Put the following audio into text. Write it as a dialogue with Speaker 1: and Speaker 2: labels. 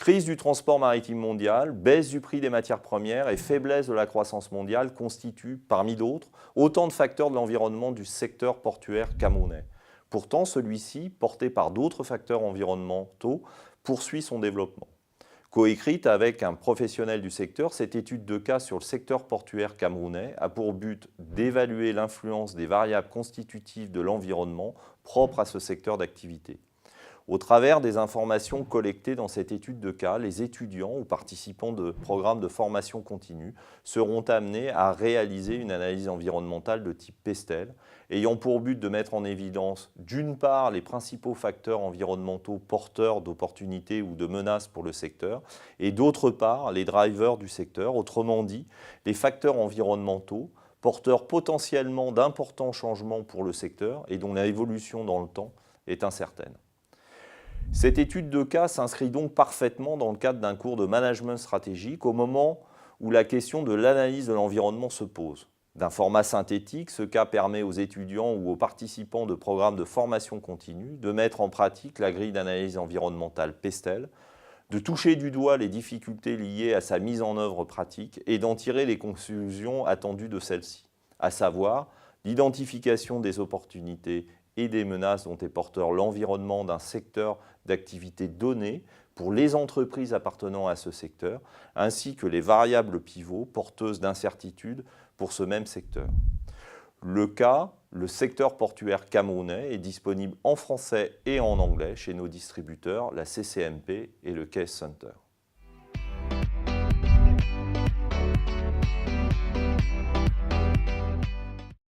Speaker 1: Crise du transport maritime mondial, baisse du prix des matières premières et faiblesse de la croissance mondiale constituent, parmi d'autres, autant de facteurs de l'environnement du secteur portuaire camerounais. Pourtant, celui-ci, porté par d'autres facteurs environnementaux, poursuit son développement. Coécrite avec un professionnel du secteur, cette étude de cas sur le secteur portuaire camerounais a pour but d'évaluer l'influence des variables constitutives de l'environnement propres à ce secteur d'activité. Au travers des informations collectées dans cette étude de cas, les étudiants ou participants de programmes de formation continue seront amenés à réaliser une analyse environnementale de type PESTEL, ayant pour but de mettre en évidence d'une part les principaux facteurs environnementaux porteurs d'opportunités ou de menaces pour le secteur, et d'autre part les drivers du secteur, autrement dit les facteurs environnementaux porteurs potentiellement d'importants changements pour le secteur et dont l'évolution dans le temps est incertaine. Cette étude de cas s'inscrit donc parfaitement dans le cadre d'un cours de management stratégique au moment où la question de l'analyse de l'environnement se pose. D'un format synthétique, ce cas permet aux étudiants ou aux participants de programmes de formation continue de mettre en pratique la grille d'analyse environnementale PESTEL, de toucher du doigt les difficultés liées à sa mise en œuvre pratique et d'en tirer les conclusions attendues de celle-ci, à savoir l'identification des opportunités et des menaces dont est porteur l'environnement d'un secteur d'activité donné pour les entreprises appartenant à ce secteur, ainsi que les variables pivots porteuses d'incertitudes pour ce même secteur. Le secteur portuaire camerounais est disponible en français et en anglais chez nos distributeurs, la CCMP et le Case Center.